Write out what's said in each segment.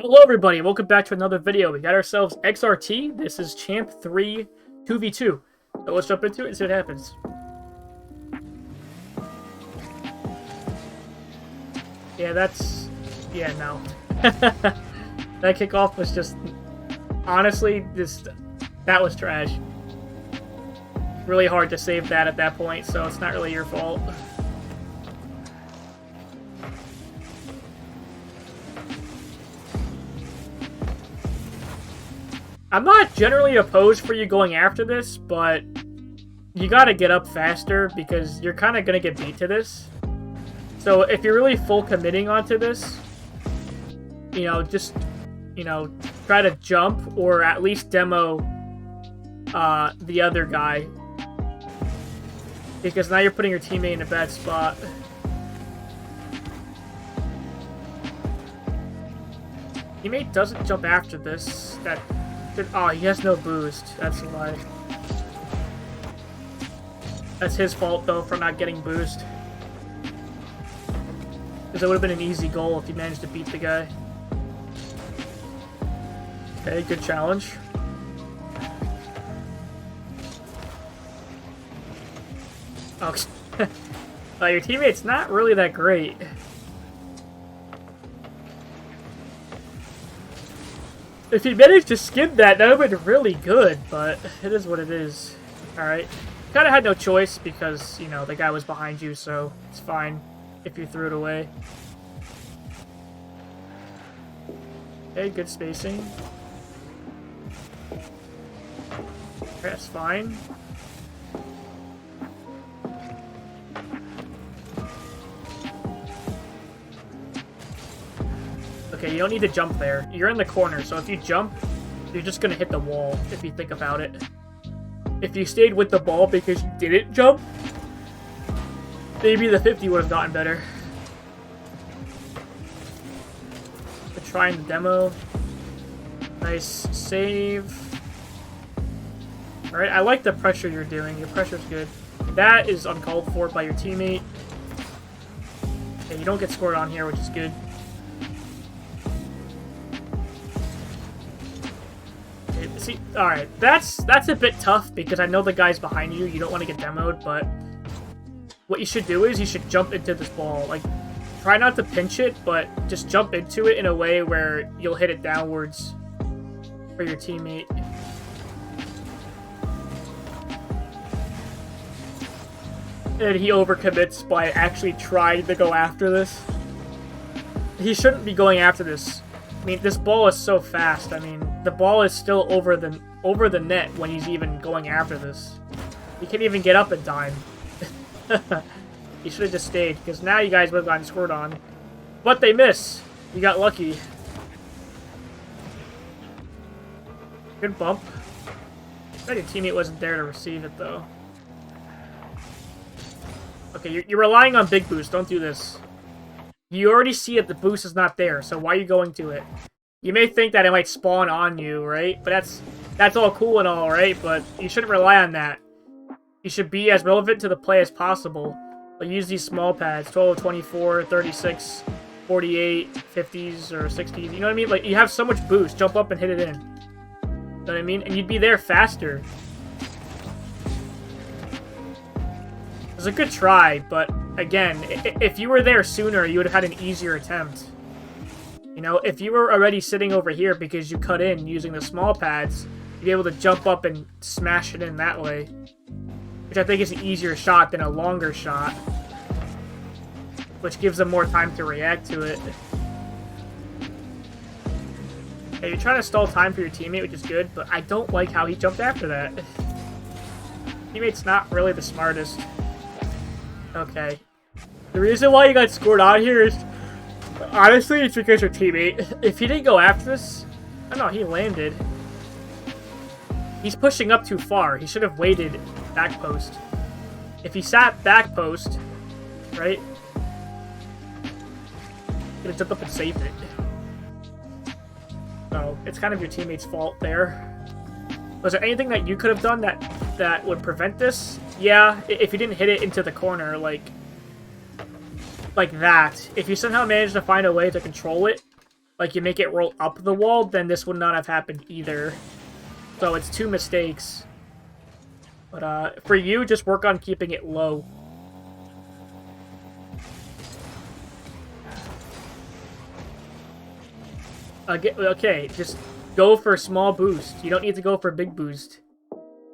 Hello everybody, welcome back to another video. We got ourselves XRT. This is Champ 3 2v2. So let's jump into it and see what happens. Yeah, that's... yeah, no. That kickoff was just... honestly, that was trash. Really hard to save that at that point, so it's not really your fault. I'm not generally opposed for you going after this, but you gotta get up faster because you're kind of gonna get beat to this. So if you're really full committing onto this, just, try to jump or at least demo the other guy. Because now you're putting your teammate in a bad spot. Teammate doesn't jump after this. Oh, he has no boost. That's why. That's his fault, though, for not getting boost. Because it would have been an easy goal if he managed to beat the guy. Okay, good challenge. Oh, your teammate's not really that great. If he managed to skim that, that would have been really good, but it is what it is. Alright. Kind of had no choice because, the guy was behind you, so it's fine if you threw it away. Okay, good spacing. That's fine. Okay, you don't need to jump there. You're in the corner, so if you jump, you're just gonna hit the wall, if you think about it. If you stayed with the ball because you didn't jump, maybe the 50 would have gotten better. But trying the demo. Nice save. Alright, I like the pressure you're doing. Your pressure's good. That is uncalled for by your teammate. Okay, you don't get scored on here, which is good. See, alright, that's a bit tough because I know the guy's behind you. You don't want to get demoed, but what you should do is you should jump into this ball. Like, try not to pinch it, but just jump into it in a way where you'll hit it downwards for your teammate. And he overcommits by actually trying to go after this. He shouldn't be going after this. I mean, this ball is so fast. I mean, the ball is still over the net when he's even going after this. He can't even get up in time. He should have just stayed, because now you guys would have gotten scored on. But they miss. You got lucky. Good bump. I bet your teammate wasn't there to receive it, though. Okay, you're relying on big boost. Don't do this. You already see that the boost is not there, so why are you going to it? You may think that it might spawn on you, right? But that's all cool and all, right? But you shouldn't rely on that. You should be as relevant to the play as possible. But use these small pads, 12, 24, 36, 48, 50s, or 60s. You know what I mean? Like, you have so much boost. Jump up and hit it in. You know what I mean? And you'd be there faster. It was a good try, but again, if you were there sooner, you would have had an easier attempt. If you were already sitting over here because you cut in using the small pads, you'd be able to jump up and smash it in that way. Which I think is an easier shot than a longer shot. Which gives them more time to react to it. Okay, you're trying to stall time for your teammate, which is good, but I don't like how he jumped after that. Teammate's not really the smartest. Okay. The reason why you got scored on here is, honestly, it's because your teammate. If he didn't go after this, I don't know, he landed. He's pushing up too far. He should have waited back post. If he sat back post, right, could have jumped up and saved it. So, it's kind of your teammate's fault there. Was there anything that you could have done that would prevent this? Yeah, if you didn't hit it into the corner, like that. If you somehow manage to find a way to control it, like you make it roll up the wall, then this would not have happened either. So it's 2 mistakes. But for you, just work on keeping it low. Okay, just go for a small boost. You don't need to go for a big boost.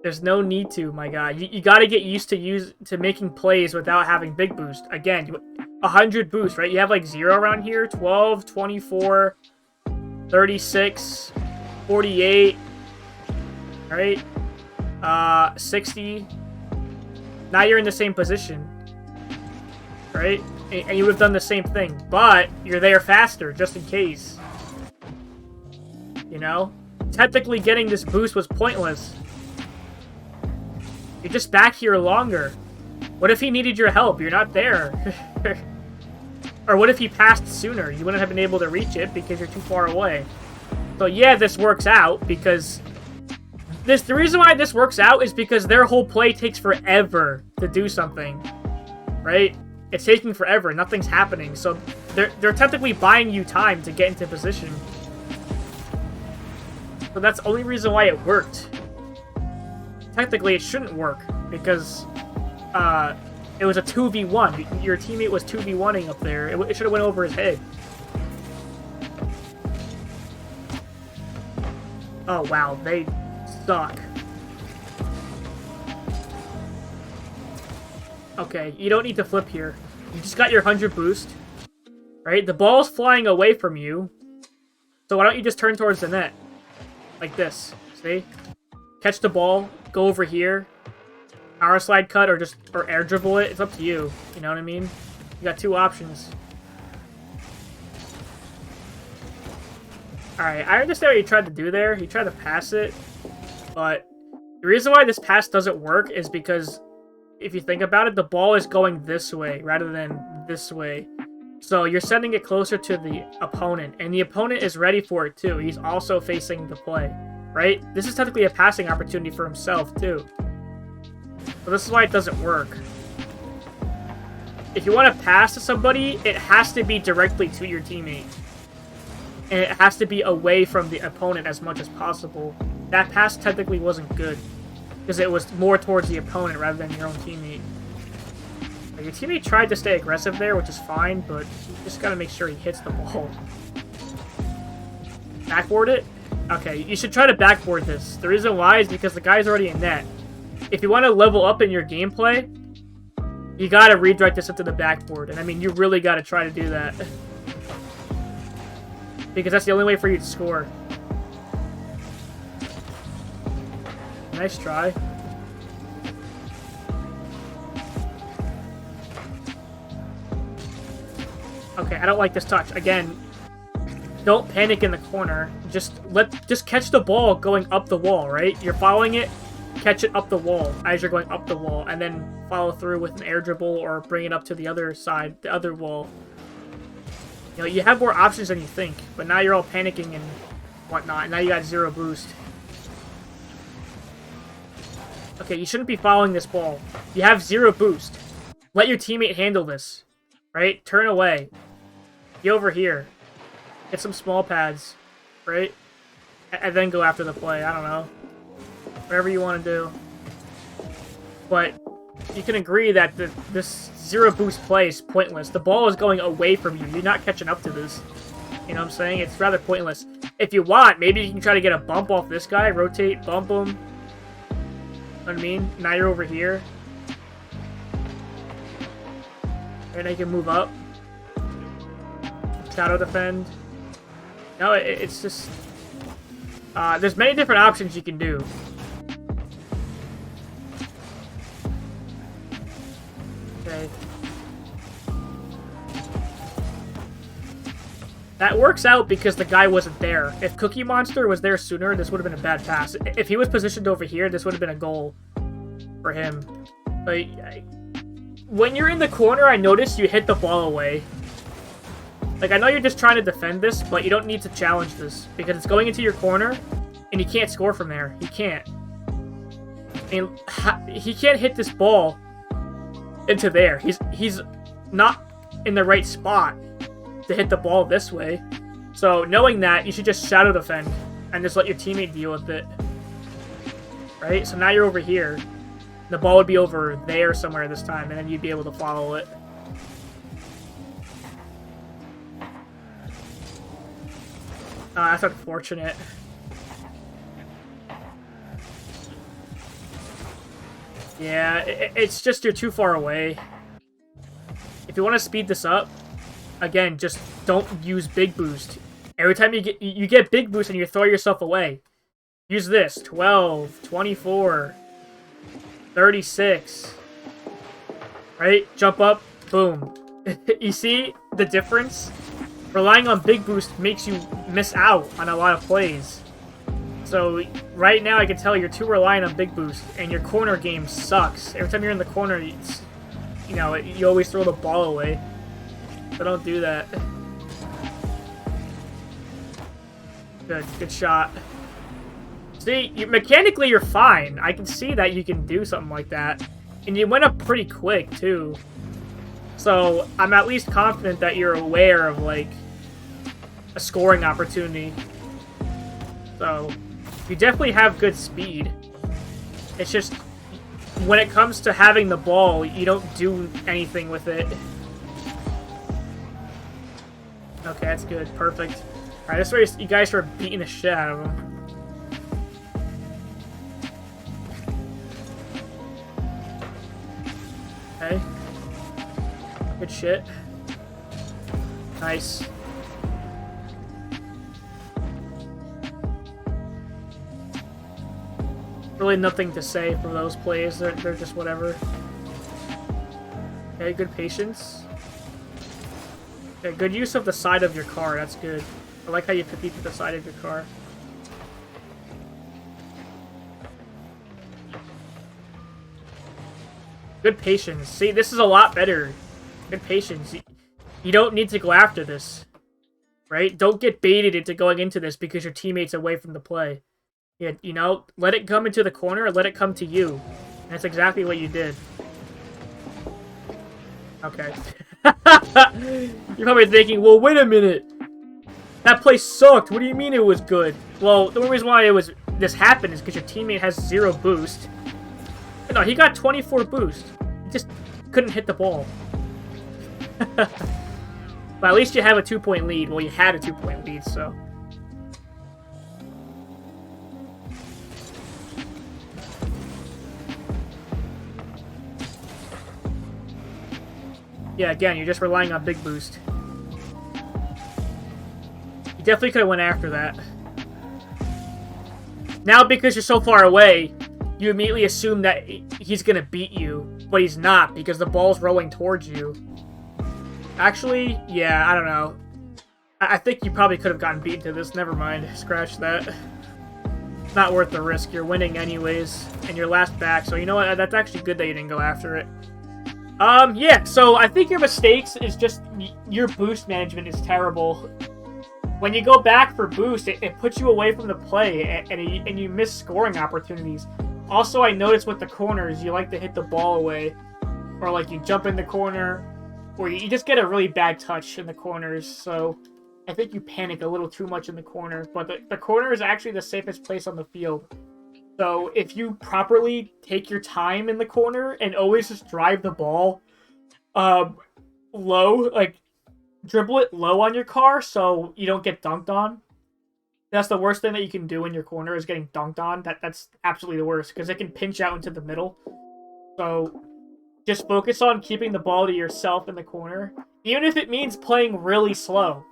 There's no need to, my guy. You got to get used to making plays without having big boost. Again, 100 boost, right? You have like 0 around here. 12, 24, 36, 48, right? 60. Now you're in the same position, right? And you would have done the same thing, but you're there faster, just in case. You know? Technically, getting this boost was pointless. You're just back here longer. What if he needed your help? You're not there. Or what if he passed sooner? You wouldn't have been able to reach it because you're too far away. So yeah, this works out because... The reason why this works out is because their whole play takes forever to do something. Right? It's taking forever. Nothing's happening. So they're technically buying you time to get into position. So that's the only reason why it worked. Technically, it shouldn't work because it was a 2v1. Your teammate was 2v1ing up there. It should have went over his head. Oh, wow. They suck. Okay, you don't need to flip here. You just got your 100 boost. Right? The ball's flying away from you. So why don't you just turn towards the net? Like this. See? Catch the ball. Go over here. Power slide cut or air dribble it. It's up to you. You know what I mean? You got 2 options. Alright, I understand what you tried to do there. You tried to pass it. But the reason why this pass doesn't work is because if you think about it, the ball is going this way rather than this way. So you're sending it closer to the opponent. And the opponent is ready for it too. He's also facing the play. Right? This is technically a passing opportunity for himself too. So this is why it doesn't work. If you want to pass to somebody, it has to be directly to your teammate. And it has to be away from the opponent as much as possible. That pass technically wasn't good. Because it was more towards the opponent rather than your own teammate. Like, your teammate tried to stay aggressive there, which is fine, but you just gotta make sure he hits the ball. Backboard it? Okay, you should try to backboard this. The reason why is because the guy's already in net. If you want to level up in your gameplay, you gotta redirect this into the backboard. And I mean, you really gotta try to do that. Because that's the only way for you to score. Nice try. Okay, I don't like this touch. Again, don't panic in the corner. Just catch the ball going up the wall, right? You're following it, catch it up the wall as you're going up the wall, and then follow through with an air dribble or bring it up to the other side, the other wall. You know, you have more options than you think, but now you're all panicking and whatnot, and now you got 0 boost. Okay, you shouldn't be following this ball. You have 0 boost. Let your teammate handle this, right? Turn away. Get over here. Get some small pads, right? And then go after the play. I don't know. Whatever you want to do. But you can agree that this 0 boost play is pointless. The ball is going away from you. You're not catching up to this. You know what I'm saying? It's rather pointless. If you want, maybe you can try to get a bump off this guy. Rotate, bump him. You know what I mean? Now you're over here. And now you can move up. Shadow defend. No, it's just... there's many different options you can do. Okay. That works out because the guy wasn't there. If Cookie Monster was there sooner, this would have been a bad pass. If he was positioned over here, this would have been a goal for him. But when you're in the corner, I noticed you hit the ball away. Like, I know you're just trying to defend this, but you don't need to challenge this. Because it's going into your corner, and he can't score from there. He can't. And he can't hit this ball into there. He's not in the right spot to hit the ball this way. So knowing that, you should just shadow defend and just let your teammate deal with it. Right? So now you're over here. The ball would be over there somewhere this time, and then you'd be able to follow it. That's unfortunate. Yeah, it's just you're too far away. If you want to speed this up, again, just don't use big boost. Every time you get big boost and you throw yourself away. Use this. 12, 24, 36. Right? Jump up. Boom. You see the difference? Relying on big boost makes you miss out on a lot of plays. So right now I can tell you're too reliant on big boost, and your corner game sucks. Every time you're in the corner, you know, you always throw the ball away. So don't do that. Good shot. See, mechanically you're fine. I can see that you can do something like that. And you went up pretty quick, too. So I'm at least confident that you're aware of, like, a scoring opportunity. So you definitely have good speed. It's just, when it comes to having the ball, you don't do anything with it. Okay, that's good. Perfect. Alright, this way you guys start beating the shit out of them. Okay. Good shit. Nice. Really nothing to say for those plays. They're just whatever. Okay, good patience. Okay, good use of the side of your car. That's good. I like how you compete with the side of your car. Good patience. See, this is a lot better. Good patience. You don't need to go after this. Right? Don't get baited into going into this because your teammate's away from the play. Yeah, you know, let it come into the corner or let it come to you. And that's exactly what you did. Okay. You're probably thinking, well, wait a minute. That play sucked. What do you mean it was good? Well, the only reason why this happened is because your teammate has 0 boost. But no, he got 24 boost. He just couldn't hit the ball. But at least you have a 2-point lead. Well, you had a 2-point lead, so... Yeah, again, you're just relying on big boost. You definitely could have went after that. Now, because you're so far away, you immediately assume that he's going to beat you. But he's not, because the ball's rolling towards you. Actually, yeah, I don't know. I think you probably could have gotten beaten to this. Never mind. Scratch that. Not worth the risk. You're winning anyways. And you're last back. So, you know what? That's actually good that you didn't go after it. Yeah, so I think your mistakes is just your boost management is terrible. When you go back for boost, it puts you away from the play, and you miss scoring opportunities. Also, I noticed with the corners, you like to hit the ball away, or like you jump in the corner, or you just get a really bad touch in the corners, so I think you panic a little too much in the corner, but the corner is actually the safest place on the field. So if you properly take your time in the corner and always just drive the ball low, like dribble it low on your car so you don't get dunked on. That's the worst thing that you can do in your corner is getting dunked on. That's absolutely the worst because it can pinch out into the middle. So just focus on keeping the ball to yourself in the corner, even if it means playing really slow.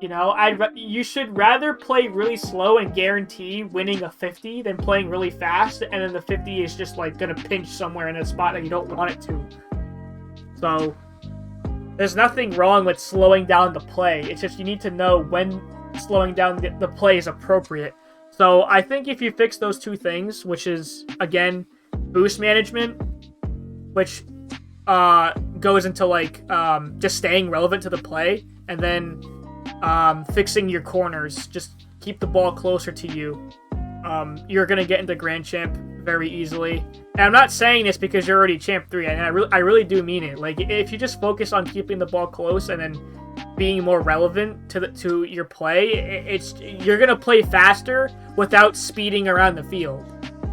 You know, you should rather play really slow and guarantee winning a 50 than playing really fast, and then the 50 is just, like, gonna pinch somewhere in a spot that you don't want it to. So, there's nothing wrong with slowing down the play. It's just you need to know when slowing down the play is appropriate. So, I think if you fix those two things, which is, again, boost management, which goes into, like, just staying relevant to the play, and then... fixing your corners. Just keep the ball closer to you. You're gonna get into Grand Champ very easily. And I'm not saying this because you're already champ 3, and I really do mean it. Like, if you just focus on keeping the ball close and then being more relevant to your play, you're gonna play faster without speeding around the field.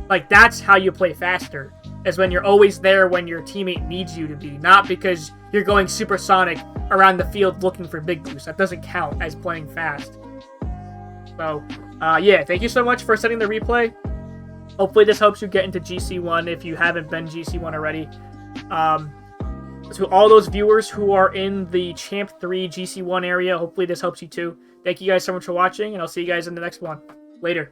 Like, that's how you play faster, is when you're always there when your teammate needs you to be, not because you're going supersonic around the field looking for big boosts. That doesn't count as playing fast. So, yeah, thank you so much for sending the replay. Hopefully this helps you get into GC1 if you haven't been GC1 already. To all those viewers who are in the Champ 3 GC1 area, hopefully this helps you too. Thank you guys so much for watching, and I'll see you guys in the next one. Later.